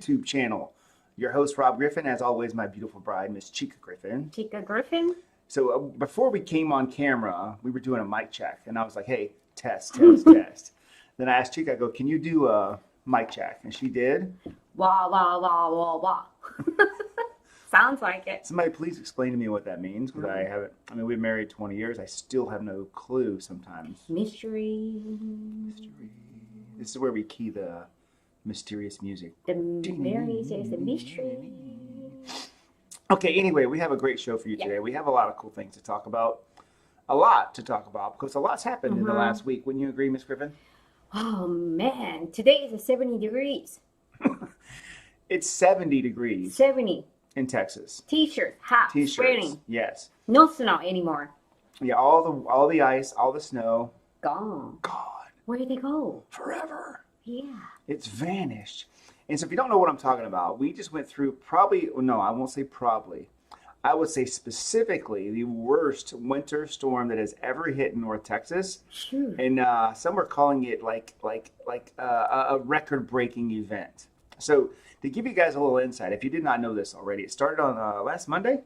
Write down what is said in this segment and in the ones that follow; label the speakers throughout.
Speaker 1: YouTube channel. Your host, Rob Griffin, as always, my beautiful bride, Miss Chica Griffin.
Speaker 2: Chica Griffin.
Speaker 1: So before we came on camera, we were doing a mic check, and I was like, hey, test, test, test. Then I asked Chica, I go, can you do a mic check? And she did.
Speaker 2: Wah, wah, wah, wah, wah. Sounds like it.
Speaker 1: Somebody please explain to me what that means, because I haven't, I mean, we've been married 20 years. I still have no clue sometimes.
Speaker 2: Mystery.
Speaker 1: Mystery. This is where we key the mysterious music.
Speaker 2: The very says the mystery.
Speaker 1: Okay, anyway, we have a great show for you today. We have a lot of cool things to talk about. A lot to talk about, because a lot's happened in the last week. Wouldn't you agree, Miss Griffin?
Speaker 2: Oh, man. Today is 70 degrees.
Speaker 1: It's 70 degrees
Speaker 2: 70.
Speaker 1: in Texas.
Speaker 2: T-shirts, hats,
Speaker 1: T-shirts,
Speaker 2: sweating.
Speaker 1: yes.
Speaker 2: No snow anymore.
Speaker 1: Yeah, all the ice, all the snow,
Speaker 2: Gone.
Speaker 1: gone
Speaker 2: Where did they go?
Speaker 1: forever.
Speaker 2: Yeah.
Speaker 1: It's vanished. And so if you don't know what I'm talking about, we just went through probably, well, no, I won't say probably. I would say specifically the worst winter storm that has ever hit North Texas.
Speaker 2: Sure.
Speaker 1: And some are calling it like a record-breaking event. So to give you guys a little insight, if you did not know this already, it started on last Monday.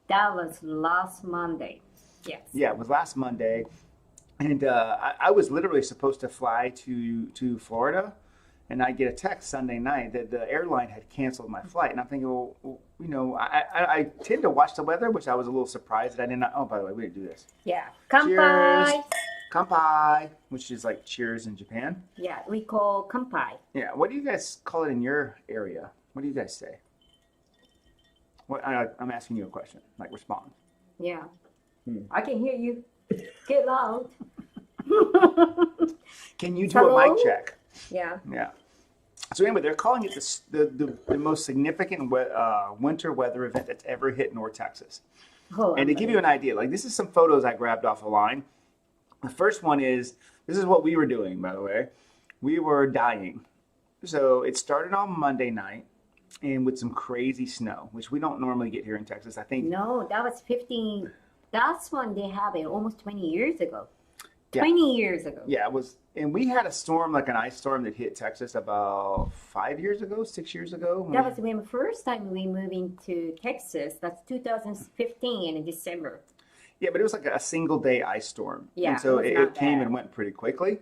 Speaker 2: That was last Monday. Yes.
Speaker 1: Yeah, it was last Monday. And I was literally supposed to fly to Florida, and I get a text Sunday night that the airline had canceled my flight. And I'm thinking, well, you know, I tend to watch the weather, which I was a little surprised that I did not. Oh, by the way, we didn't do this.
Speaker 2: Yeah.
Speaker 1: Cheers.
Speaker 2: Kampai.
Speaker 1: Kampai, which is like cheers in Japan.
Speaker 2: Yeah, we call kampai.
Speaker 1: Yeah, what do you guys call it in your area? What do you guys say? What I'm asking you a question. Like, respond.
Speaker 2: Yeah. I can hear you. Get loud.
Speaker 1: Can you do
Speaker 2: Hello?
Speaker 1: a mic check?
Speaker 2: Yeah.
Speaker 1: Yeah. So anyway, they're calling it the most significant winter weather event that's ever hit North Texas.
Speaker 2: Oh,
Speaker 1: And to give you an idea, like this is some photos I grabbed off the line. The first one is, this is what we were doing, by the way. We were dying. So it started on Monday night and with some crazy snow, which we don't normally get here in Texas. I think.
Speaker 2: No, that was 15. That's when they have it almost 20 years ago.
Speaker 1: Yeah.
Speaker 2: 20 years ago.
Speaker 1: Yeah, it was, and we had a storm, like an ice storm that hit Texas about 5 years ago, 6 years ago.
Speaker 2: That was when the first time we moved into Texas. That's 2015 in December.
Speaker 1: Yeah, but it was like a single day ice storm.
Speaker 2: Yeah,
Speaker 1: and so
Speaker 2: it was
Speaker 1: it
Speaker 2: not
Speaker 1: came
Speaker 2: bad.
Speaker 1: and went pretty quickly.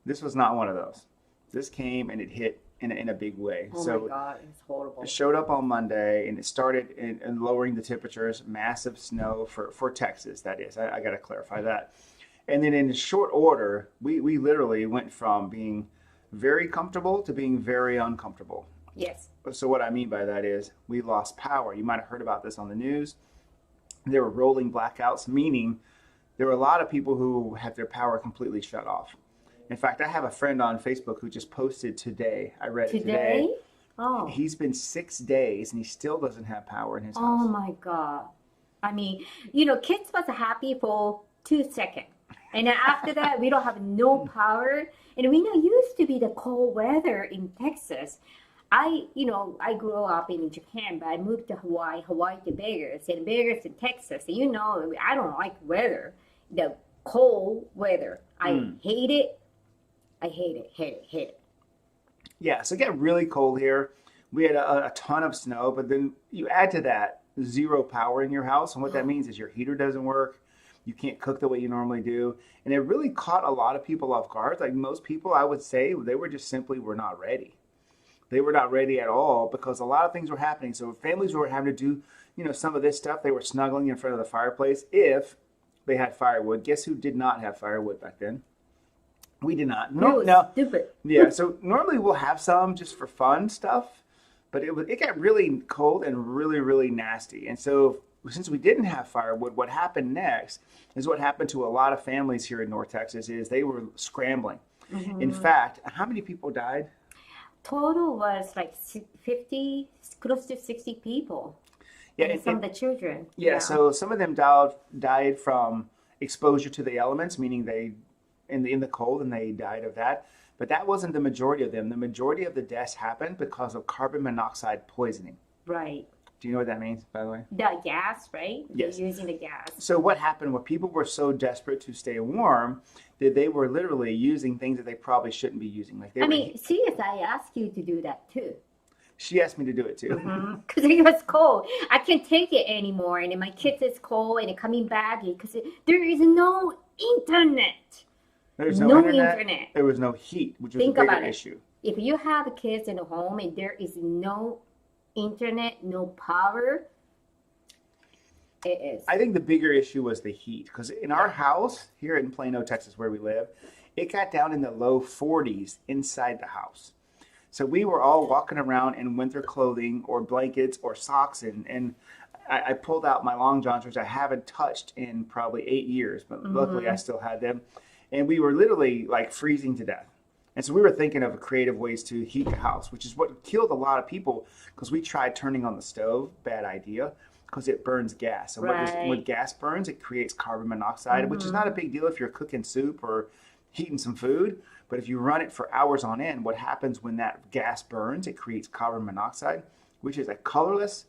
Speaker 1: This was not one of those. This came and it hit in a big way.
Speaker 2: Oh
Speaker 1: So
Speaker 2: my God, it's horrible.
Speaker 1: it showed up on Monday, and it started in lowering the temperatures, massive snow for Texas, that is. I got to clarify that. And then in short order, we literally went from being very comfortable to being very uncomfortable.
Speaker 2: Yes.
Speaker 1: So what I mean by that is we lost power. You might have heard about this on the news. There were rolling blackouts, meaning there were a lot of people who had their power completely shut off. In fact, I have a friend on Facebook who just posted today. I read it today.
Speaker 2: Today? Oh.
Speaker 1: He's been 6 days and he still doesn't have power in his
Speaker 2: Oh
Speaker 1: house.
Speaker 2: my God. I mean, you know, kids was happy for 2 seconds. And then after that, we don't have no power. And we know used to be the cold weather in Texas. I grew up in Japan, but I moved to Hawaii to Vegas, and Vegas in Texas. And you know, I don't like weather, the cold weather. I hate it. I hate it.
Speaker 1: Yeah, so it got really cold here. We had a ton of snow, but then you add to that zero power in your house. And what that means is your heater doesn't work. You can't cook the way you normally do. And it really caught a lot of people off guard. Like most people, I would say, they were just simply were not ready. They were not ready at all because a lot of things were happening. So families were having to do, you know, some of this stuff. They were snuggling in front of the fireplace if they had firewood. Guess who did not have firewood back then? We did not. No.
Speaker 2: Stupid.
Speaker 1: Yeah, so normally we'll have some just for fun stuff, but it got really cold and really, really nasty. And so since we didn't have firewood, what happened next is what happened to a lot of families here in North Texas is they were scrambling. In fact, how many people died?
Speaker 2: Total was like 50, close to 60 people.
Speaker 1: Yeah,
Speaker 2: And some of the children.
Speaker 1: Yeah, so some of them died from exposure to the elements, meaning they in the cold and they died of that. But that wasn't the majority of them. The majority of the deaths happened because of carbon monoxide poisoning.
Speaker 2: Right.
Speaker 1: Do you know what that means, by the way?
Speaker 2: The gas, right?
Speaker 1: Yes.
Speaker 2: They're using the gas.
Speaker 1: So what happened when people were so desperate to stay warm that they were literally using things that they probably shouldn't be using. Like they
Speaker 2: I
Speaker 1: were,
Speaker 2: mean, seriously, I ask you to do that too.
Speaker 1: She asked me to do it too.
Speaker 2: Because it was cold. I can't take it anymore. And my kids is cold and coming back because there is no internet.
Speaker 1: There's
Speaker 2: No
Speaker 1: no internet.
Speaker 2: internet.
Speaker 1: There was no heat, which was
Speaker 2: Think
Speaker 1: a bigger
Speaker 2: about it.
Speaker 1: issue.
Speaker 2: If you have kids in the home and there is no internet, no power, it is.
Speaker 1: I think the bigger issue was the heat because in our house here in Plano, Texas, where we live, it got down in the low 40s inside the house. So we were all walking around in winter clothing or blankets or socks, and I pulled out my long johns, which I haven't touched in probably 8 years, but luckily I still had them. And we were literally like freezing to death. And so we were thinking of creative ways to heat the house, which is what killed a lot of people because we tried turning on the stove. Bad idea because it burns gas. And when gas burns, it creates carbon monoxide, which is not a big deal if you're cooking soup or heating some food. But if you run it for hours on end, what happens when that gas burns? It creates carbon monoxide, which is a colorless,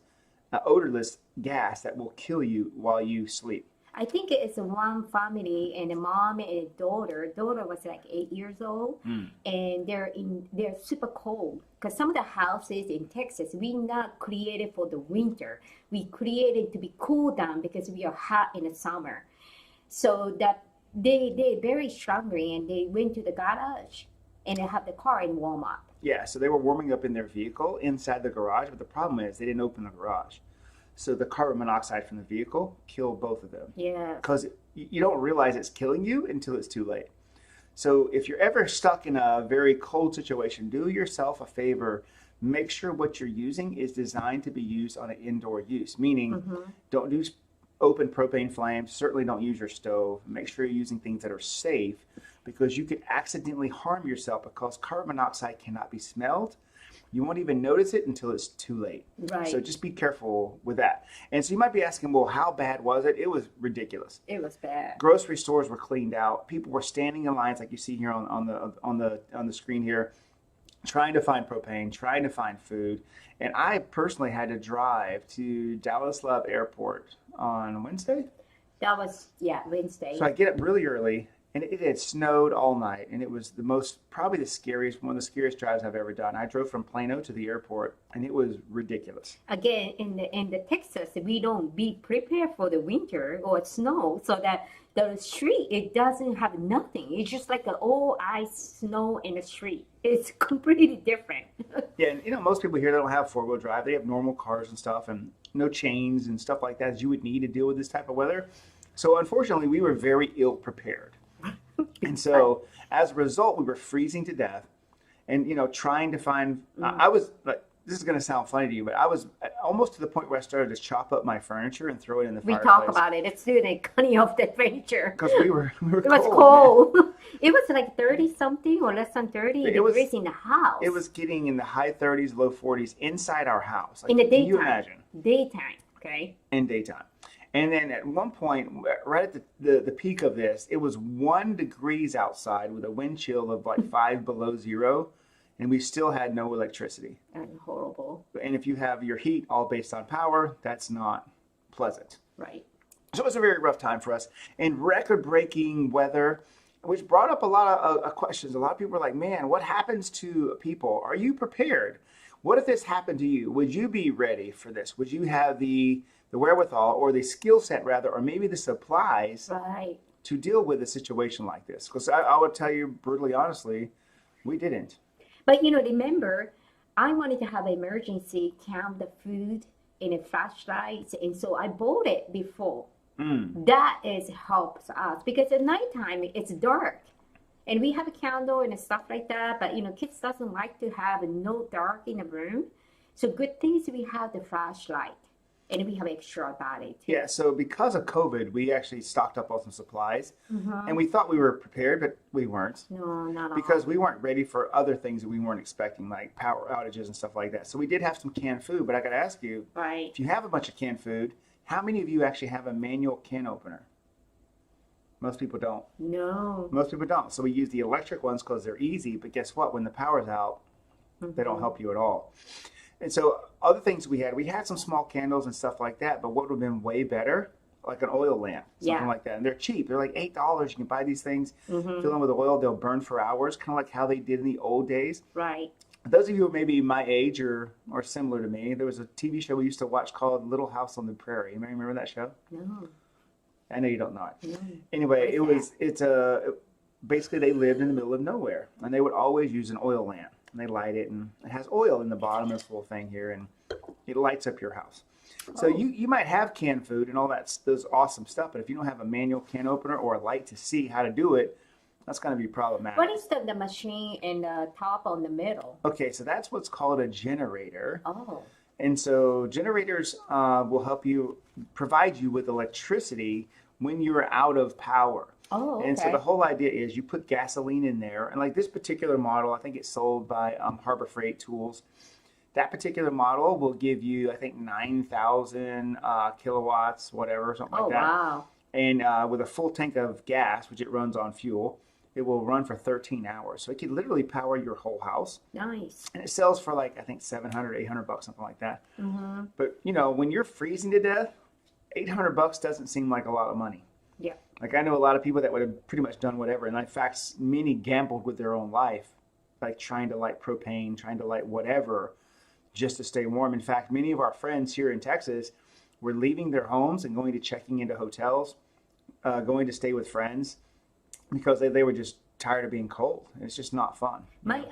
Speaker 1: odorless gas that will kill you while you sleep.
Speaker 2: I think it's one family and a mom and a daughter. Daughter was like 8 years old, and they're super cold because some of the houses in Texas we not created for the winter. We created to be cool down because we are hot in the summer. So that they very strongly and they went to the garage and they have the car and warm up.
Speaker 1: Yeah, so they were warming up in their vehicle inside the garage, but the problem is they didn't open the garage. So the carbon monoxide from the vehicle killed both of them.
Speaker 2: Yeah.
Speaker 1: Because you don't realize it's killing you until it's too late. So if you're ever stuck in a very cold situation, do yourself a favor. Make sure what you're using is designed to be used on an indoor use, meaning don't do open propane flames. Certainly don't use your stove. Make sure you're using things that are safe because you could accidentally harm yourself because carbon monoxide cannot be smelled. You won't even notice it until it's too late.
Speaker 2: Right.
Speaker 1: So just be careful with that. And so you might be asking, well, how bad was it? It was ridiculous.
Speaker 2: It was bad.
Speaker 1: Grocery stores were cleaned out. People were standing in lines like you see here on the screen here, trying to find propane, trying to find food. And I personally had to drive to Dallas Love Airport on Wednesday.
Speaker 2: That was, Wednesday.
Speaker 1: So I get up really early, and it had snowed all night, and it was probably one of the scariest drives I've ever done. I drove from Plano to the airport, and it was ridiculous.
Speaker 2: Again, in the Texas, we don't be prepared for the winter or snow, so that the street it doesn't have nothing. It's just like an all ice snow in the street. It's completely different.
Speaker 1: Yeah, and most people here don't have 4-wheel drive. They have normal cars and stuff, and no chains and stuff like that as you would need to deal with this type of weather. So unfortunately, we were very ill prepared. And so as a result, we were freezing to death and, trying to find, I was like, this is going to sound funny to you, but I was almost to the point where I started to chop up my furniture and throw it in the fireplace.
Speaker 2: We talk about it. It's doing a cutting off the furniture.
Speaker 1: Because we were
Speaker 2: It was cold. It was like 30 something or less than 30 degrees in the house.
Speaker 1: It was getting in the high 30s, low 40s inside our house. Like,
Speaker 2: in the daytime.
Speaker 1: Can you imagine?
Speaker 2: Daytime, okay?
Speaker 1: In daytime. And then at one point, right at the peak of this, it was 1 degrees outside with a wind chill of like 5 below zero, and we still had no electricity.
Speaker 2: And horrible.
Speaker 1: And if you have your heat all based on power, that's not pleasant.
Speaker 2: Right.
Speaker 1: So it was a very rough time for us. And record-breaking weather, which brought up a lot of questions. A lot of people were like, man, what happens to people? Are you prepared? What if this happened to you? Would you be ready for this? Would you have the wherewithal or the skill set rather, or maybe the supplies to deal with a situation like this? Because I would tell you brutally honestly, we didn't.
Speaker 2: But remember, I wanted to have an emergency count the food in a flashlight, and so I bought it before. That helps us because at nighttime it's dark. And we have a candle and stuff like that, but kids doesn't like to have no dark in the room. So good things we have the flashlight. And we have extra battery too.
Speaker 1: Yeah, so because of COVID, we actually stocked up on some supplies. And we thought we were prepared, but we weren't.
Speaker 2: No, not at all.
Speaker 1: Because we weren't ready for other things that we weren't expecting, like power outages and stuff like that. So we did have some canned food, but I got to ask you, if you have a bunch of canned food, how many of you actually have a manual can opener? Most people don't.
Speaker 2: No.
Speaker 1: Most people don't. So we use the electric ones because they're easy, but guess what? When the power's out, they don't help you at all. And so other things we had some small candles and stuff like that, but what would have been way better, like an oil lamp, something like that. And they're cheap. They're like $8. You can buy these things, fill them with oil, they'll burn for hours, kind of like how they did in the old days.
Speaker 2: Right.
Speaker 1: those of you who may be my age or similar to me, there was a TV show we used to watch called Little House on the Prairie. You may remember that show?
Speaker 2: No,
Speaker 1: I know you don't know it.
Speaker 2: no.
Speaker 1: Anyway,
Speaker 2: What is
Speaker 1: it's a basically they lived in the middle of nowhere, and they would always use an oil lamp, and they light it, and it has oil in the bottom of this little thing here, and it lights up your house. So
Speaker 2: Oh.
Speaker 1: you might have canned food and all that those awesome stuff, but if you don't have a manual can opener or a light to see how to do it, that's going to be problematic.
Speaker 2: What is the machine in the top on the middle?
Speaker 1: Okay, so that's what's called a generator.
Speaker 2: Oh,
Speaker 1: And so generators will help you provide you with electricity when you're out of power.
Speaker 2: oh,
Speaker 1: And so
Speaker 2: okay.
Speaker 1: the whole idea is you put gasoline in there, and like this particular model, I think it's sold by Harbor Freight Tools. That particular model will give you, I think, 9,000 kilowatts, whatever, something
Speaker 2: Oh,
Speaker 1: like that.
Speaker 2: wow.
Speaker 1: And with a full tank of gas, which it runs on fuel, it will run for 13 hours. So it can literally power your whole house.
Speaker 2: Nice.
Speaker 1: And it sells for like, I think, 700, 800 bucks, something like that.
Speaker 2: Mm-hmm.
Speaker 1: But, you know, when you're freezing to death, 800 bucks doesn't seem like a lot of money.
Speaker 2: Yeah.
Speaker 1: Like I know a lot of people that would have pretty much done whatever. And in fact, many gambled with their own life, like trying to light propane, trying to light whatever just to stay warm. In fact, many of our friends here in Texas were leaving their homes and going to checking into hotels, going to stay with friends because they were just tired of being cold. It's just not fun.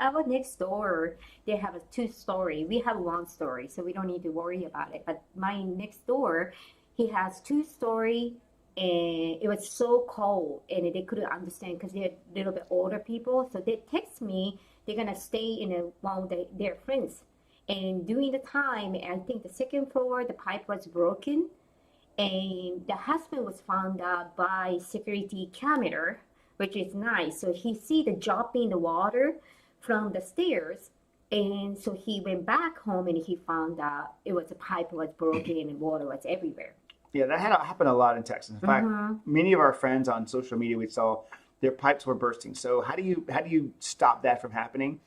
Speaker 2: Our next door, they have a 2-story. We have 1 story, so we don't need to worry about it. But my next door, he has 2-story, and it was so cold, and they couldn't understand because they're a little bit older people. So they text me they're gonna stay in one of their friends. And during the time, I think the second floor, the pipe was broken, and the husband was found out by security camera, which is nice. So he see the dropping in the water from the stairs, and so he went back home and he found out it was the pipe was broken and water was everywhere.
Speaker 1: Yeah, that had happened a lot in Texas. In fact, many of our friends on social media, we saw their pipes were bursting. So how do you stop that from happening?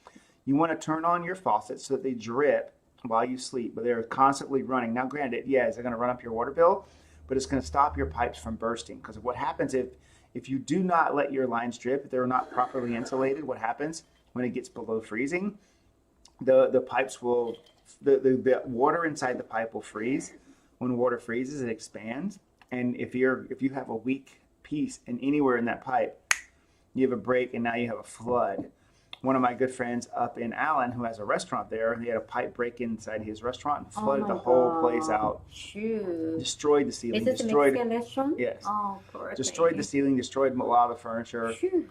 Speaker 1: You want to turn on your faucets so that they drip while you sleep, but they're constantly running. Now, granted, yeah, is it going to run up your water bill? But it's going to stop your pipes from bursting. Because what happens if you do not let your lines drip, if they're not properly insulated, what happens when it gets below freezing? The pipes will, the water inside the pipe will freeze. When water freezes, it expands. And if you have a weak piece anywhere in that pipe, you have a break and now you have a flood. One of my good friends up in Allen, who has a restaurant there, he had a pipe break inside his restaurant and flooded the whole place out.
Speaker 2: Shoot.
Speaker 1: Destroyed the ceiling.
Speaker 2: Is it the
Speaker 1: destroyed
Speaker 2: Mexican restaurant?
Speaker 1: Yes.
Speaker 2: Oh, poor
Speaker 1: destroyed
Speaker 2: thing.
Speaker 1: the ceiling, destroyed a lot of the furniture.
Speaker 2: Phew.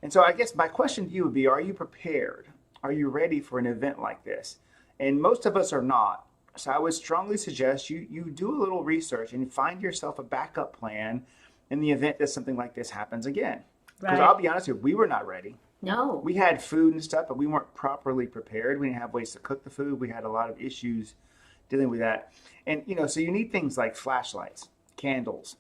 Speaker 1: And so I guess my question to you would be, are you prepared? Are you ready for an event like this? And most of us are not. So I would strongly suggest you do a little research and find yourself a backup plan in the event that something like this happens again. Because
Speaker 2: Right.
Speaker 1: I'll be honest with you, we were not ready.
Speaker 2: No.
Speaker 1: We had food and stuff, but we weren't properly prepared. We didn't have ways to cook the food. We had a lot of issues dealing with that. And, so you need things like flashlights, candles,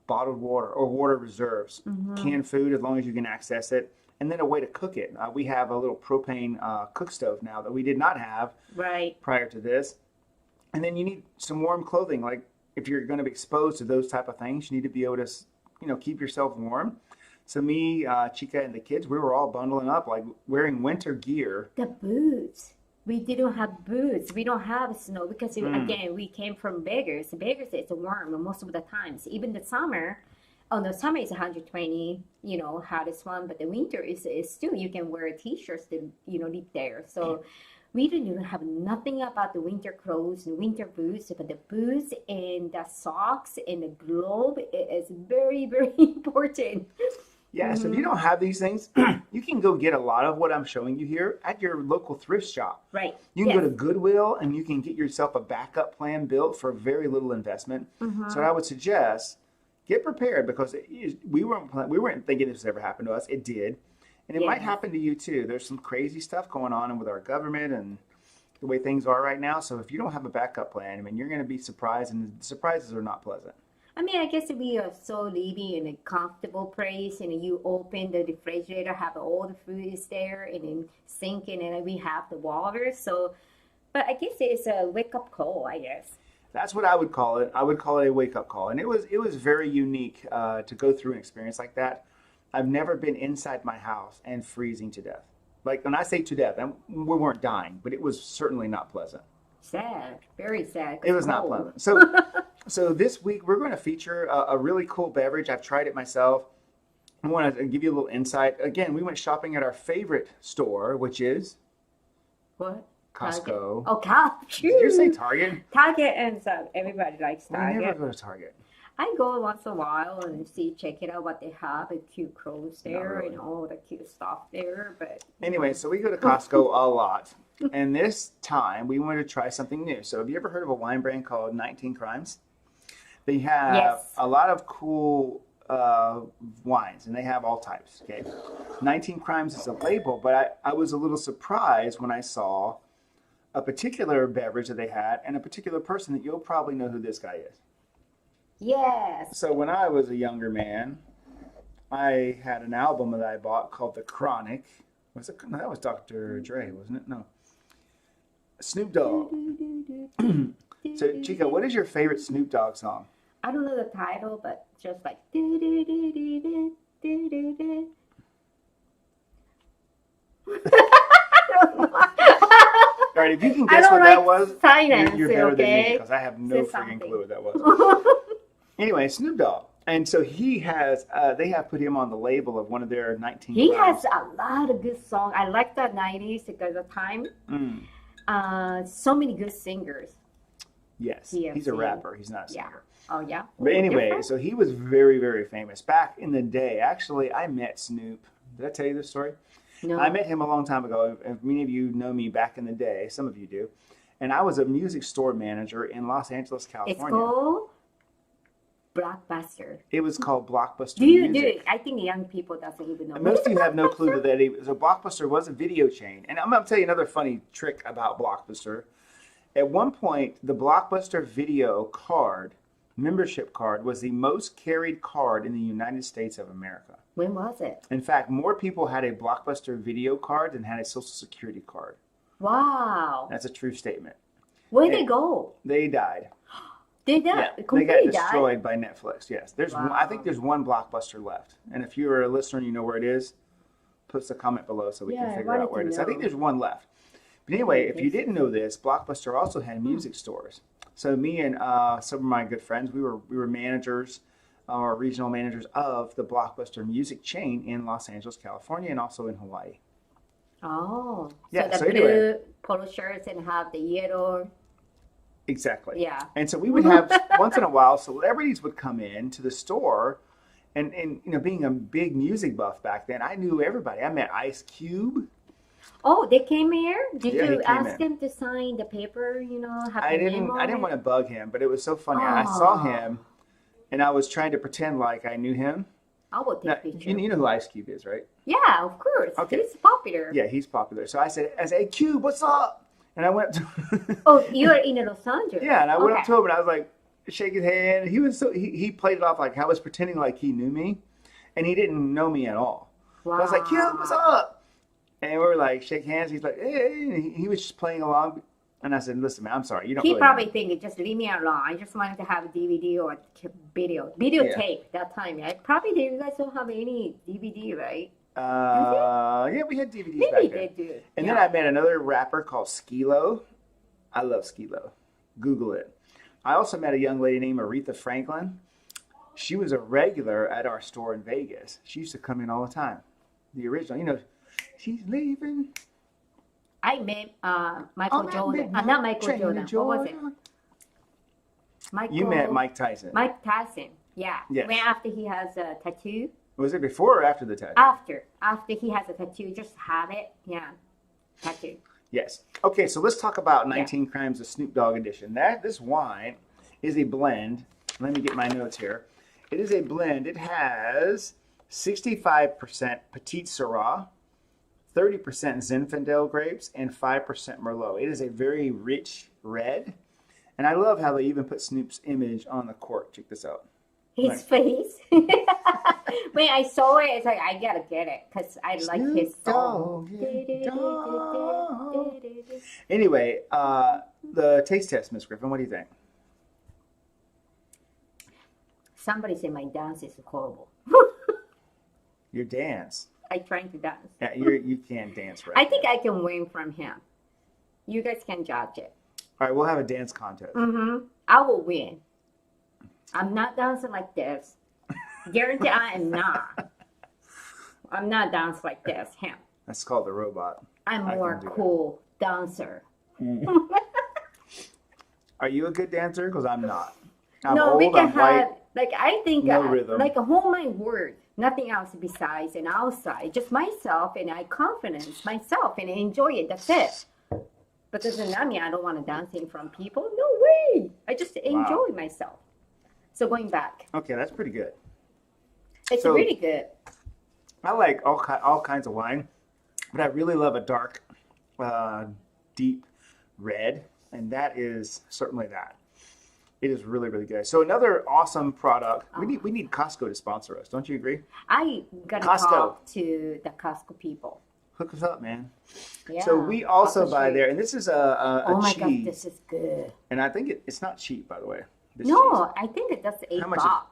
Speaker 1: bottled water or water reserves, canned food as long as you can access it, and then a way to cook it. We have a little propane cook stove now that we did not have
Speaker 2: Right.
Speaker 1: prior to this. And then you need some warm clothing. Like if you're going to be exposed to those type of things, you need to be able to, keep yourself warm. So me, Chica, and the kids, we were all bundling up, like wearing winter gear.
Speaker 2: The boots. We didn't have boots. We don't have snow because, again, we came from Vegas. Vegas is warm most of the times. Even the summer, the summer is 120, hottest one, but the winter is still, you can wear T-shirts to, live there. So we didn't even have nothing about the winter clothes and winter boots, but the boots and the socks and the glove is very, very important.
Speaker 1: Yeah, so if you don't have these things, you can go get a lot of what I'm showing you here at your local thrift shop.
Speaker 2: Right.
Speaker 1: You can go to Goodwill and you can get yourself a backup plan built for very little investment. So I would suggest get prepared because we weren't thinking this would ever happen to us. It did. And it might happen to you too. There's some crazy stuff going on with our government and the way things are right now. So if you don't have a backup plan, you're going to be surprised, and the surprises are not pleasant.
Speaker 2: I guess we are so living in a comfortable place, and you open the refrigerator, have all the food is there, and then sink, and then we have the water. So, but I guess it's a wake-up call, I guess.
Speaker 1: That's what I would call it. I would call it a wake-up call. And it was very unique to go through an experience like that. I've never been inside my house and freezing to death. Like when I say to death, we weren't dying, but it was certainly not pleasant.
Speaker 2: Sad, very sad.
Speaker 1: It was not
Speaker 2: cold.
Speaker 1: pleasant. So this week we're going to feature a really cool beverage. I've tried it myself. I want to give you a little insight. Again, we went shopping at our favorite store, which is
Speaker 2: What?
Speaker 1: Costco.
Speaker 2: Target. Oh, Costco.
Speaker 1: Did you say Target?
Speaker 2: Target and so everybody likes
Speaker 1: We
Speaker 2: Target.
Speaker 1: never go to Target.
Speaker 2: I go once in a while and check it out what they have and cute clothes there
Speaker 1: really.
Speaker 2: and all the cute stuff there. But
Speaker 1: Anyway, so we go to Costco a lot. And this time we wanted to try something new. So have you ever heard of a wine brand called 19 Crimes? They have
Speaker 2: Yes.
Speaker 1: a lot of cool wines, and they have all types. Okay, 19 Crimes is a label, but I was a little surprised when I saw a particular beverage that they had and a particular person that you'll probably know who this guy is.
Speaker 2: yes,
Speaker 1: So when I was a younger man, I had an album that I bought called The Chronic. Was it? No, that was Dr. Dre, wasn't it? No. Snoop Dogg. So Chica, what is your favorite Snoop Dogg song?
Speaker 2: I don't know the title, but just like
Speaker 1: All right, if you can guess
Speaker 2: don't
Speaker 1: what that
Speaker 2: like
Speaker 1: was,
Speaker 2: silence,
Speaker 1: you're better than me
Speaker 2: okay?
Speaker 1: because I have no
Speaker 2: Say
Speaker 1: freaking
Speaker 2: something.
Speaker 1: clue what that was. Anyway, Snoop Dogg. And so he has, they have put him on the label of one of their 19
Speaker 2: He
Speaker 1: Crimes.
Speaker 2: has a lot of good songs. I like the 90s because of time.
Speaker 1: Mm,
Speaker 2: So many good singers.
Speaker 1: yes,
Speaker 2: He has
Speaker 1: he's a
Speaker 2: seen-
Speaker 1: rapper. He's not a
Speaker 2: Yeah.
Speaker 1: singer.
Speaker 2: Oh, yeah.
Speaker 1: But anyway,
Speaker 2: Different?
Speaker 1: so he was very, very famous. Back in the day, actually, I met Snoop. Did I tell you this story?
Speaker 2: No.
Speaker 1: I met him a long time ago. If many of you know me back in the day, some of you do. And I was a music store manager in Los Angeles,
Speaker 2: It's
Speaker 1: California.
Speaker 2: called Blockbuster.
Speaker 1: It was called Blockbuster
Speaker 2: Do you
Speaker 1: Music.
Speaker 2: I think the young people doesn't even know.
Speaker 1: And most of you have no clue that that even, so Blockbuster was a video chain. And I'm going to tell you another funny trick about Blockbuster. At one point, the Blockbuster video card, membership card, was the most carried card in the United States of America.
Speaker 2: When was it?
Speaker 1: In fact, more people had a Blockbuster video card than had a Social Security card.
Speaker 2: Wow.
Speaker 1: That's a true statement.
Speaker 2: Where'd
Speaker 1: Hey.
Speaker 2: they go?
Speaker 1: They died.
Speaker 2: Did
Speaker 1: Yeah,
Speaker 2: that
Speaker 1: they got
Speaker 2: completely die?
Speaker 1: destroyed by Netflix. Yes, there's. One, I think
Speaker 2: Wow.
Speaker 1: there's one Blockbuster left. And if you're a listener, and you know where it is. Post a comment below so we
Speaker 2: Yeah,
Speaker 1: can
Speaker 2: I
Speaker 1: figure out
Speaker 2: wanted
Speaker 1: where it
Speaker 2: to
Speaker 1: is. I think
Speaker 2: know.
Speaker 1: there's one left. But anyway, if you
Speaker 2: Okay.
Speaker 1: didn't know this, Blockbuster also had music stores. So me and some of my good friends, we were managers, or regional managers of the Blockbuster music chain in Los Angeles, California, and also in Hawaii.
Speaker 2: Oh.
Speaker 1: Yeah,
Speaker 2: So
Speaker 1: so
Speaker 2: the
Speaker 1: anyway.
Speaker 2: blue polo shirts and have the yellow.
Speaker 1: Exactly.
Speaker 2: Yeah.
Speaker 1: And so we would have once in a while celebrities would come in to the store, and you know, being a big music buff back then, I knew everybody. I met Ice Cube.
Speaker 2: Oh, they came here? Did
Speaker 1: Yeah, he
Speaker 2: you
Speaker 1: came
Speaker 2: ask
Speaker 1: in.
Speaker 2: them to sign the paper, you know, have
Speaker 1: I
Speaker 2: the name on
Speaker 1: didn't
Speaker 2: it?
Speaker 1: want to bug him, but it was so funny. I saw
Speaker 2: Aw.
Speaker 1: him, and I was trying to pretend like I knew him.
Speaker 2: I will take
Speaker 1: Now,
Speaker 2: picture.
Speaker 1: you know who Ice Cube is, right?
Speaker 2: Yeah, of course.
Speaker 1: Okay.
Speaker 2: He's popular.
Speaker 1: Yeah, he's popular. So I said, "Hey, Cube, what's up?" And I went to
Speaker 2: Oh, you're in Los Angeles.
Speaker 1: yeah, and I went
Speaker 2: Okay.
Speaker 1: up to him and I was like, shake his hand. He was so he played it off like I was pretending like he knew me, and he didn't know me at all.
Speaker 2: Wow.
Speaker 1: I was like, Cube, what's up? And we were like, shake hands. He's like, hey, and he was just playing along. And I said, listen, man, I'm sorry. You don't
Speaker 2: He
Speaker 1: really
Speaker 2: probably
Speaker 1: know.
Speaker 2: think just leave me alone. I just wanted to have a DVD or videotape that time. Right? Probably you guys don't have any DVD, right?
Speaker 1: Yeah, we had DVDs back
Speaker 2: Maybe
Speaker 1: then.
Speaker 2: they do.
Speaker 1: And
Speaker 2: yeah.
Speaker 1: then I met another rapper called Skilo. I love Skilo. Google it. I also met a young lady named Aretha Franklin. She was a regular at our store in Vegas. She used to come in all the time. The original, you know, she's leaving.
Speaker 2: I met Michael
Speaker 1: on that
Speaker 2: Jordan.
Speaker 1: midnight
Speaker 2: Not Michael
Speaker 1: train to
Speaker 2: Jordan. What was it?
Speaker 1: Georgia.
Speaker 2: Michael,
Speaker 1: You met Mike Tyson.
Speaker 2: Mike Tyson. Yeah.
Speaker 1: Yes.
Speaker 2: When after he has a tattoo.
Speaker 1: Was it before or after the tattoo?
Speaker 2: After he has a tattoo, just have it. Yeah. Tattoo.
Speaker 1: Yes. Okay, so let's talk about 19 Crimes of Snoop Dogg edition. This wine is a blend. Let me get my notes here. It is a blend. It has 65% Petite Syrah, 30% Zinfandel grapes, and 5% Merlot. It is a very rich red. And I love how they even put Snoop's image on the cork. Check this out.
Speaker 2: His face. When I saw it, it's like, I gotta get it because I like his song.
Speaker 1: Snoop Dogg. Anyway, the taste test, Miss Griffin, what do you think?
Speaker 2: Somebody said my dance is horrible.
Speaker 1: Your dance.
Speaker 2: I trying to dance.
Speaker 1: Yeah, you can dance right.
Speaker 2: I think I can win from him. You guys can judge it.
Speaker 1: All right, we'll have a dance contest.
Speaker 2: I will win. I'm not dancing like this. Guarantee I am not. I'm not dancing like this. Him.
Speaker 1: That's called the robot.
Speaker 2: I'm more cool dancer.
Speaker 1: Are you a good dancer? Because I'm not. I'm
Speaker 2: No,
Speaker 1: old,
Speaker 2: we can
Speaker 1: I'm white.
Speaker 2: have like I think
Speaker 1: No rhythm.
Speaker 2: like a whole my word, nothing else besides and outside, just myself, and I confidence myself and I enjoy it. That's it. But doesn't that mean I don't want to dance in front of people? No way. I just enjoy myself. So going back,
Speaker 1: Okay, that's pretty good.
Speaker 2: it's
Speaker 1: So-
Speaker 2: really good.
Speaker 1: I like all kinds of wine, but I really love a dark, deep red, and that is certainly that. It is really, really good. So another awesome product. We need Costco to sponsor us. Don't you agree?
Speaker 2: I gotta
Speaker 1: Costco.
Speaker 2: talk to the Costco people.
Speaker 1: Hook us up, man.
Speaker 2: Yeah.
Speaker 1: So we also
Speaker 2: Costco
Speaker 1: buy
Speaker 2: Street.
Speaker 1: there, and this is a
Speaker 2: Oh my
Speaker 1: cheese,
Speaker 2: god, this is good.
Speaker 1: and I think it's not cheap, by the way. This
Speaker 2: No,
Speaker 1: cheese.
Speaker 2: I think that's
Speaker 1: How much
Speaker 2: $8.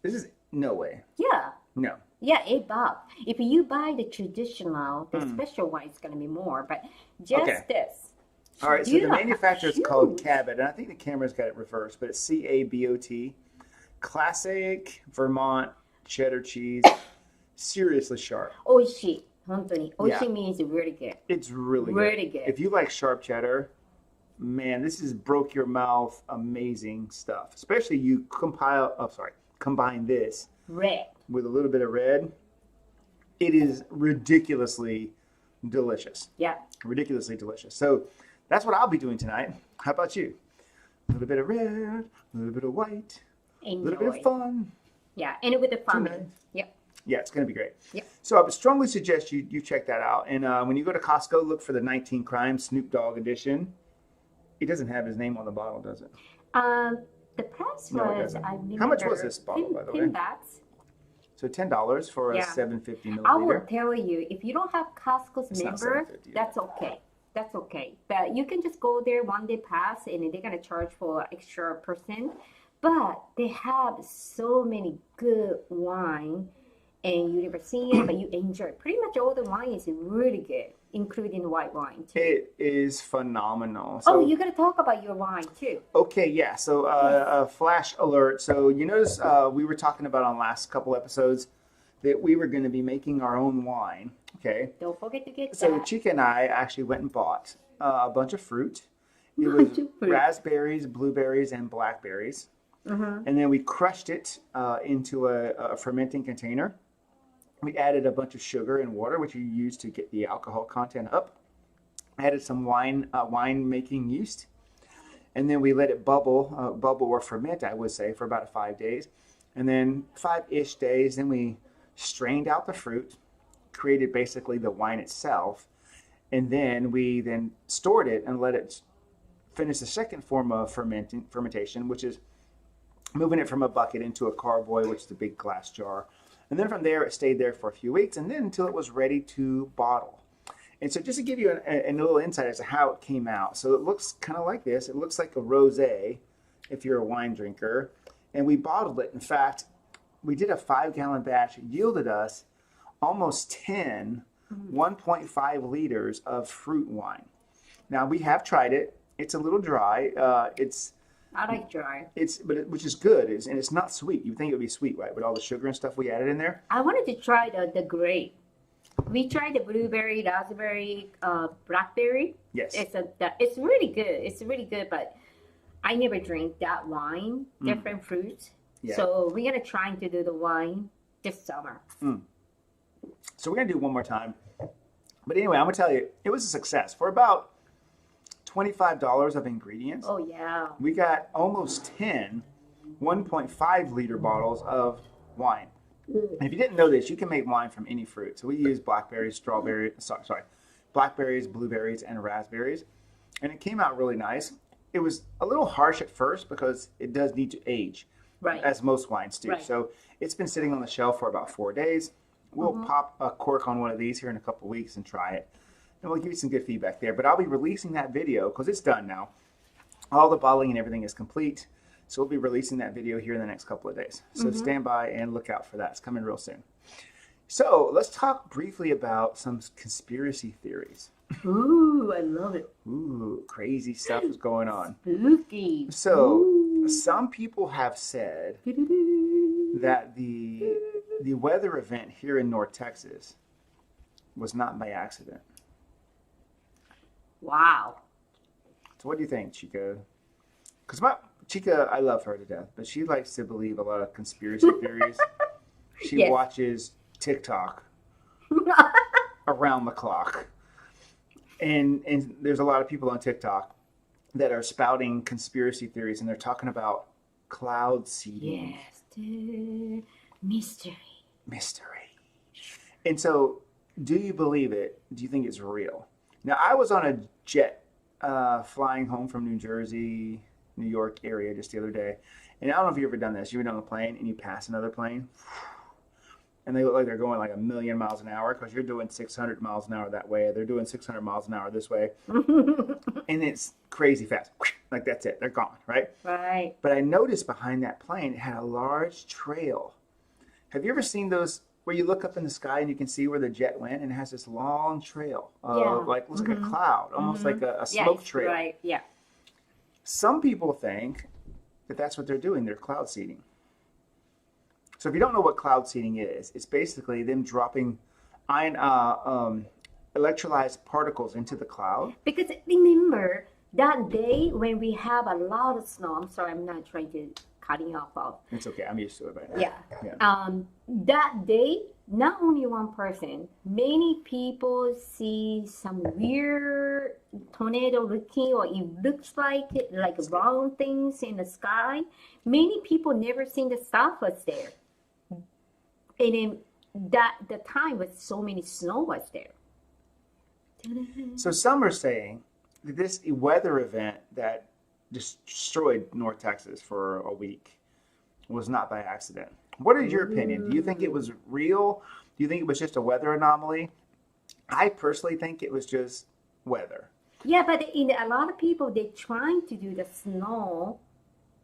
Speaker 1: This is no way.
Speaker 2: Yeah.
Speaker 1: No.
Speaker 2: Yeah, $8. If you buy the traditional, the special one is gonna be more. But just
Speaker 1: Okay.
Speaker 2: this.
Speaker 1: All right, so
Speaker 2: You
Speaker 1: the
Speaker 2: don't
Speaker 1: manufacturer is
Speaker 2: have
Speaker 1: called
Speaker 2: shoes.
Speaker 1: Cabot, and I think the camera's got it reversed, but it's CABOT. Classic Vermont cheddar cheese. Seriously sharp.
Speaker 2: 美味しい。本当に。美味しい
Speaker 1: Yeah.
Speaker 2: means really good.
Speaker 1: It's really
Speaker 2: Really
Speaker 1: good.
Speaker 2: good.
Speaker 1: If you like sharp cheddar, man, this is broke your mouth amazing stuff. Especially you combine this
Speaker 2: Red.
Speaker 1: with a little bit of red. It is ridiculously delicious.
Speaker 2: Yeah.
Speaker 1: Ridiculously delicious. So that's what I'll be doing tonight. How about you? A little bit of red, a little bit of white, a little bit
Speaker 2: Enjoy.
Speaker 1: of fun.
Speaker 2: Yeah, and with the family.
Speaker 1: nice.
Speaker 2: Yep.
Speaker 1: Yeah, it's going to be great.
Speaker 2: Yep.
Speaker 1: So I would strongly suggest you check that out. And when you go to Costco, look for the 19 Crimes Snoop Dogg edition. It doesn't have his name on the bottle, does it?
Speaker 2: The price
Speaker 1: No, it
Speaker 2: was
Speaker 1: doesn't.
Speaker 2: I remember
Speaker 1: How much was this bottle, by the way?
Speaker 2: $10.
Speaker 1: So $10 for a
Speaker 2: Yeah.
Speaker 1: 750
Speaker 2: I will
Speaker 1: milliliter.
Speaker 2: tell you, if you don't have Costco's
Speaker 1: It's not
Speaker 2: member,
Speaker 1: $7.50.
Speaker 2: that's okay. That's okay. But you can just go there one day pass and they're gonna charge for extra percent. But they have so many good wine and you never seen it, but you enjoy it. Pretty much all the wine is really good, including white wine too.
Speaker 1: It is phenomenal.
Speaker 2: Oh,
Speaker 1: So,
Speaker 2: you gotta talk about your wine too.
Speaker 1: okay, yeah. So a flash alert. So you notice we were talking about on last couple episodes that we were going to be making our own wine. Okay.
Speaker 2: Don't forget to get
Speaker 1: So
Speaker 2: that.
Speaker 1: Chica and I actually went and bought a bunch of fruit. It
Speaker 2: Bunch
Speaker 1: was
Speaker 2: of fruit.
Speaker 1: raspberries, blueberries, and blackberries.
Speaker 2: Mm-hmm.
Speaker 1: And then we crushed it into a fermenting container. We added a bunch of sugar and water, which you use to get the alcohol content up. Added some wine making yeast, and then we let it bubble or ferment, I would say, for about 5 days, and then 5-ish days. Then we strained out the fruit, created basically the wine itself, and then we stored it and let it finish the second form of fermentation, which is moving it from a bucket into a carboy, which is a big glass jar. And then from there, it stayed there for a few weeks, and then until it was ready to bottle. And so just to give you a little insight as to how it came out. So it looks kind of like this. It looks like a rosé if you're a wine drinker. And we bottled it. In fact, we did a 5-gallon batch. It yielded us almost 10 1.5 liters of fruit wine. Now, we have tried it. It's a little dry.
Speaker 2: I like dry.
Speaker 1: Which is good, and it's not sweet. You would think it would be sweet, right? With all the sugar and stuff we added in there.
Speaker 2: I wanted to try the grape. We tried the blueberry, raspberry, blackberry.
Speaker 1: Yes.
Speaker 2: It's really good. It's really good, but I never drink that wine, different fruits.
Speaker 1: Yeah.
Speaker 2: So we're gonna try to do the wine this summer.
Speaker 1: So we're gonna do it one more time. But anyway, I'm gonna tell you, it was a success. For about $25 of ingredients,
Speaker 2: Oh yeah.
Speaker 1: we got almost 10 1.5 liter bottles of wine. And if you didn't know this, you can make wine from any fruit. So we use blackberries, blackberries, blueberries, and raspberries. And it came out really nice. It was a little harsh at first because it does need to age,
Speaker 2: Right.
Speaker 1: as most wines do.
Speaker 2: Right.
Speaker 1: So it's been sitting on the shelf for about 4 days. We'll pop a cork on one of these here in a couple weeks and try it. And we'll give you some good feedback there. But I'll be releasing that video because it's done now. All the bottling and everything is complete. So we'll be releasing that video here in the next couple of days. So stand by and look out for that. It's coming real soon. So let's talk briefly about some conspiracy theories.
Speaker 2: Ooh, I love it.
Speaker 1: Ooh, crazy stuff is going on.
Speaker 2: Spooky.
Speaker 1: So
Speaker 2: Ooh.
Speaker 1: some people have said that the weather event here in North Texas was not by accident.
Speaker 2: Wow.
Speaker 1: So what do you think, Chica? Because my Chica, I love her to death, but she likes to believe a lot of conspiracy theories. She
Speaker 2: Yes.
Speaker 1: watches TikTok around the clock. And there's a lot of people on TikTok that are spouting conspiracy theories, and they're talking about cloud seeding.
Speaker 2: Yes, the mystery.
Speaker 1: Mystery. And so, do you believe it? Do you think it's real? Now, I was on a jet flying home from New Jersey, New York area just the other day. And I don't know if you've ever done this. You've been on a plane and you pass another plane, and they look like they're going like a million miles an hour because you're doing 600 miles an hour that way. They're doing 600 miles an hour this way. And it's crazy fast. Like that's it. They're gone, right?
Speaker 2: Right.
Speaker 1: But I noticed behind that plane, it had a large trail. Have you ever seen those where you look up in the sky and you can see where the jet went and it has this long trail?
Speaker 2: Yeah.
Speaker 1: Like looks like a cloud, almost like a
Speaker 2: Yeah,
Speaker 1: smoke
Speaker 2: it's
Speaker 1: trail.
Speaker 2: right. Yeah.
Speaker 1: Some people think that that's what they're doing. They're cloud seeding. So if you don't know what cloud seeding is, it's basically them dropping ion, electrolyzed particles into the cloud.
Speaker 2: Because remember that day when we have a lot of snow. I'm sorry, I'm not trying to cutting you off.
Speaker 1: It's okay. I'm used to it by now.
Speaker 2: Yeah.
Speaker 1: Yeah.
Speaker 2: That day, not only one person, many people see some weird tornado looking, or it looks like round things in the sky. Many people never seen the stuff was there, and then the time with so many snow was there.
Speaker 1: So some are saying that this weather event that destroyed North Texas for a week was not by accident. What is your opinion? Do you think it was real? Do you think it was just a weather anomaly? I personally think it was just weather.
Speaker 2: Yeah, but a lot of people they're trying to do the snow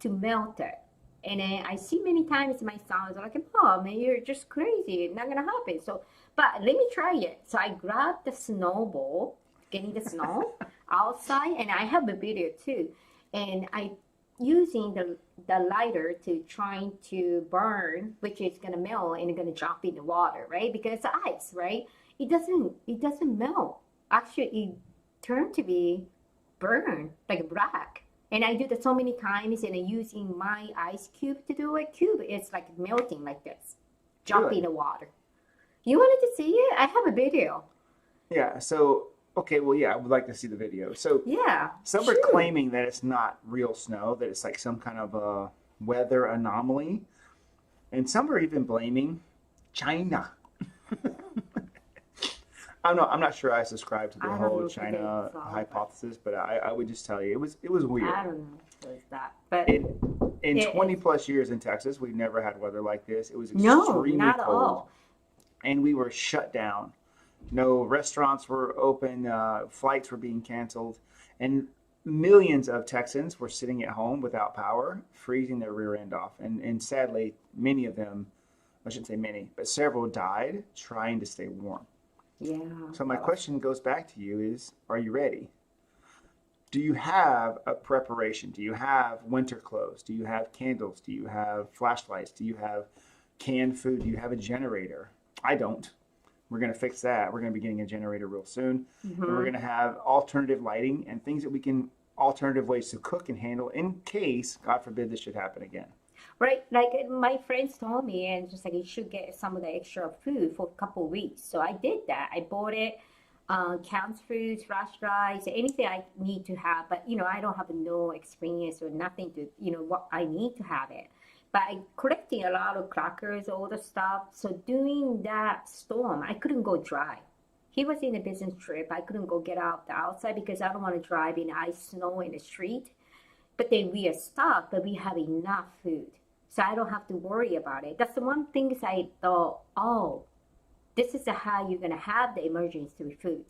Speaker 2: to melt it. And then I see many times my sons are like, "Oh man, you're just crazy. It's not gonna happen." So, but let me try it. So I grabbed the snowball, getting the snow outside, and I have a video too. And I using the lighter to trying to burn, which is gonna melt and gonna drop in the water, right? Because it's ice, right? It doesn't melt. Actually, it turned to be burned like black. And I do that so many times, and I'm using my ice cube to do it. Cube is like melting like this, drop
Speaker 1: Really?
Speaker 2: in the water. You wanted to see it? I have a video.
Speaker 1: Yeah, so, okay, well, yeah, I would like to see the video. So
Speaker 2: Yeah,
Speaker 1: some are
Speaker 2: sure.
Speaker 1: claiming that it's not real snow, that it's like some kind of a weather anomaly. And some are even blaming China. I'm not sure I subscribe to the
Speaker 2: I don't
Speaker 1: whole
Speaker 2: know if it
Speaker 1: China
Speaker 2: is,
Speaker 1: hypothesis, but I would just tell you it was weird.
Speaker 2: I don't know if it's that, but
Speaker 1: In
Speaker 2: It
Speaker 1: 20 plus years in Texas, we've never had weather like this. It was
Speaker 2: no,
Speaker 1: extremely
Speaker 2: not at
Speaker 1: cold,
Speaker 2: all.
Speaker 1: and we were shut down. No restaurants were open, flights were being canceled, and millions of Texans were sitting at home without power, freezing their rear end off. And sadly, many of them, I shouldn't say many, but several died trying to stay warm.
Speaker 2: Yeah.
Speaker 1: So my question goes back to you is, are you ready? Do you have a preparation? Do you have winter clothes? Do you have candles? Do you have flashlights? Do you have canned food? Do you have a generator? I don't. We're going to fix that. We're going to be getting a generator real soon. And we're going to have alternative lighting and things that we can, alternative ways to cook and handle in case, God forbid, this should happen again.
Speaker 2: Right, like my friends told me, and just like you should get some of the extra food for a couple of weeks. So I did that. I bought it, canned foods, flashlights, anything I need to have. But I don't have no experience or nothing to what I need to have it. But I collecting a lot of crackers, all the stuff. So during that storm, I couldn't go drive. He was in a business trip. I couldn't go get out the outside because I don't want to drive in ice, snow in the street. But then we are stuck, but we have enough food. So I don't have to worry about it. That's the one thing I thought, oh, this is how you're going to have the emergency food.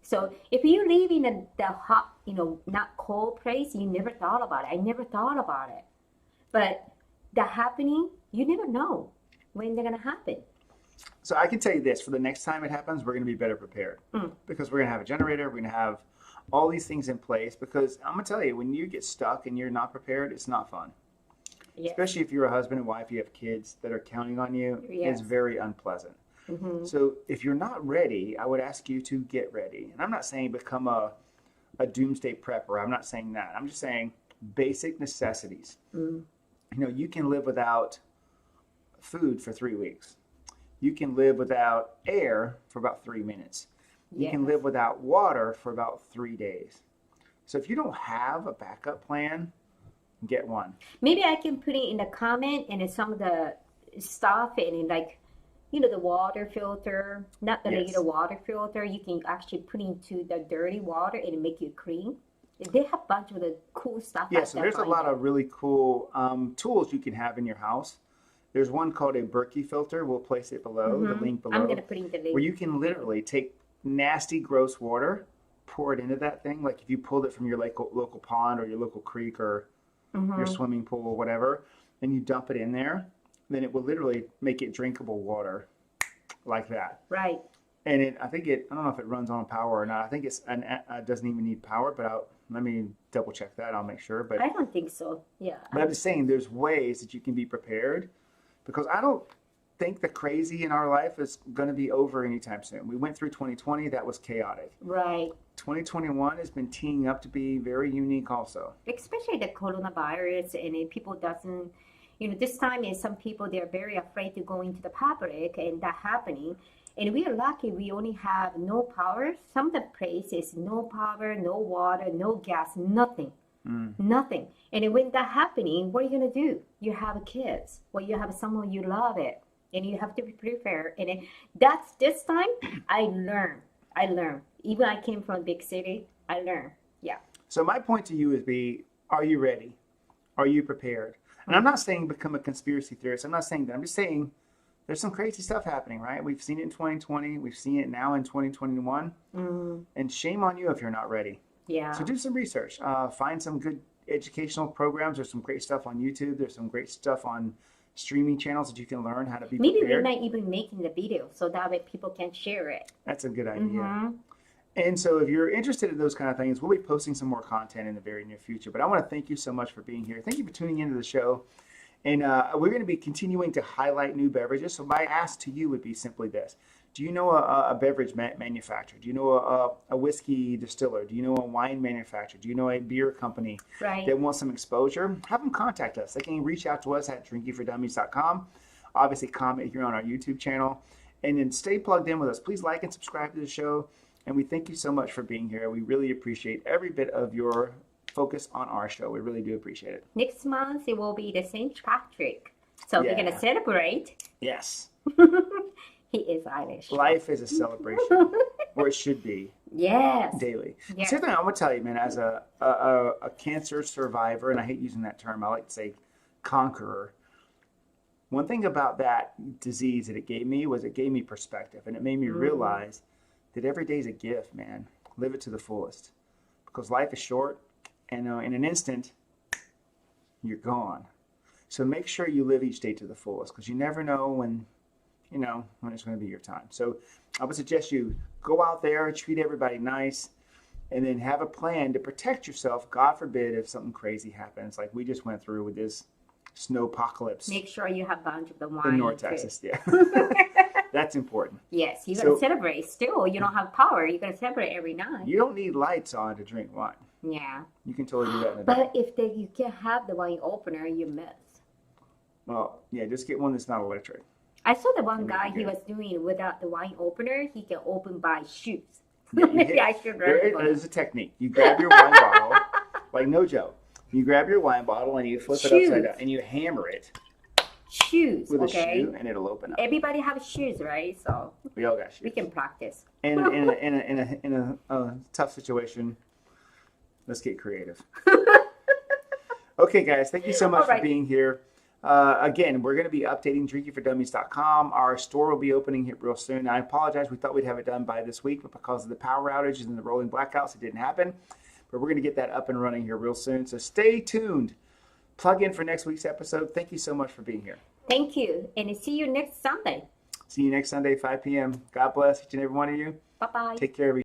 Speaker 2: So if you live in the hot, not cold place, you never thought about it. I never thought about it. But the happening, you never know when they're going to happen.
Speaker 1: So I can tell you this, for the next time it happens, we're going to be better prepared because we're going to have a generator. We're going to have all these things in place because I'm going to tell you, when you get stuck and you're not prepared, it's not fun.
Speaker 2: Yes.
Speaker 1: Especially if you're a husband and wife, you have kids that are counting on you.
Speaker 2: Yes.
Speaker 1: It's very unpleasant. So if you're not ready, I would ask you to get ready. And I'm not saying become a doomsday prepper. I'm not saying that. I'm just saying basic necessities. You know, you can live without food for 3 weeks. You can live without air for about 3 minutes. You can live without water for about 3 days. So if you don't have a backup plan, get one.
Speaker 2: Maybe I can put it in the comment and some of the stuff and like, you know, the water filter, not the regular water filter. You can actually put into the dirty water and make it clean. They have a bunch of the cool stuff.
Speaker 1: Yeah, so there's a lot of really cool tools you can have in your house. There's one called a Berkey filter. We'll place it below, the link below.
Speaker 2: I'm going to put in the link.
Speaker 1: Where you can literally take nasty, gross water, pour it into that thing. Like if you pulled it from your local pond or your local creek or your swimming pool or whatever, and you dump it in there, then it will literally make it drinkable water like that.
Speaker 2: Right.
Speaker 1: And I don't know if it runs on power or not. I think it doesn't even need power, but let me double check that. I'll make sure. But
Speaker 2: I don't think so. Yeah.
Speaker 1: But I'm just saying there's ways that you can be prepared because I don't think the crazy in our life is going to be over anytime soon. We went through 2020. That was chaotic.
Speaker 2: Right.
Speaker 1: 2021 has been teeing up to be very unique also.
Speaker 2: Especially the coronavirus and people doesn't, you know, this time is some people, they're very afraid to go into the public and that happening. And we are lucky we only have no power. Some of the places, no power, no water, no gas, nothing. Nothing. And when that happening, what are you going to do? You have kids. Well, you have someone you love it. And you have to be prepared. And that's this time I learned. Even I came from a big city, I learned. Yeah.
Speaker 1: So my point to you is are you ready? Are you prepared? And I'm not saying become a conspiracy theorist. I'm not saying that. I'm just saying there's some crazy stuff happening, right? We've seen it in 2020. We've seen it now in 2021. And shame on you if you're not ready.
Speaker 2: Yeah.
Speaker 1: So do some research. Find some good educational programs. There's some great stuff on YouTube. There's some great stuff on streaming channels that you can learn how to be prepared.
Speaker 2: Maybe we might even making the video so that way people can share it.
Speaker 1: That's a good idea. And so if you're interested in those kind of things, we'll be posting some more content in the very near future. But I want to thank you so much for being here. Thank you for tuning into the show. And we're going to be continuing to highlight new beverages. So my ask to you would be simply this. Do you know a beverage manufacturer? Do you know a whiskey distiller? Do you know a wine manufacturer? Do you know a beer company that wants some exposure? Have them contact us. They can reach out to us at drinkingfordummies.com. Obviously, comment here on our YouTube channel. And then stay plugged in with us. Please like and subscribe to the show. And we thank you so much for being here. We really appreciate every bit of your focus on our show. We really do appreciate it.
Speaker 2: Next month, it will be the St. Patrick. So we're going to celebrate.
Speaker 1: Yes.
Speaker 2: He is Irish.
Speaker 1: Life is a celebration, or it should be.
Speaker 2: Yes.
Speaker 1: Daily.
Speaker 2: Yes.
Speaker 1: Same thing I'm going to tell you, man, as a cancer survivor, and I hate using that term, I like to say conqueror. One thing about that disease that it gave me was it gave me perspective, and it made me realize that every day is a gift, man. Live it to the fullest. Because life is short, and in an instant, you're gone. So make sure you live each day to the fullest, because you never know when it's going to be your time. So I would suggest you go out there, treat everybody nice, and then have a plan to protect yourself. God forbid if something crazy happens, like we just went through with this snowpocalypse.
Speaker 2: Make sure you have a bunch of the wine.
Speaker 1: In North Texas, yeah. That's important.
Speaker 2: Yes, you're going to celebrate. Still, you don't have power. You're going to celebrate every night.
Speaker 1: You don't need lights on to drink wine.
Speaker 2: Yeah.
Speaker 1: You can totally do that in the
Speaker 2: But if you can't have the wine opener, you miss.
Speaker 1: Well, yeah, just get one that's not electric.
Speaker 2: I saw the one guy, he was doing it without the wine opener. He can open by shoes.
Speaker 1: Yeah,
Speaker 2: Maybe I should learn.
Speaker 1: There's a technique. You grab your wine bottle, like no joke. You grab your wine bottle and you flip it upside down and you hammer it.
Speaker 2: Shoes,
Speaker 1: with a shoe, and it'll open up.
Speaker 2: Everybody have shoes, right? So
Speaker 1: we all got shoes.
Speaker 2: We can practice.
Speaker 1: And in a tough situation, let's get creative. Okay, guys, thank you so much for being here. Again, we're going to be updating drinkingfordummies.com. Our store will be opening here real soon. I apologize. We thought we'd have it done by this week, but because of the power outages and the rolling blackouts, it didn't happen. But we're going to get that up and running here real soon. So stay tuned. Plug in for next week's episode. Thank you so much for being here.
Speaker 2: Thank you. And see you next Sunday.
Speaker 1: See you next Sunday, 5 p.m. God bless each and every one of you.
Speaker 2: Bye bye.
Speaker 1: Take care of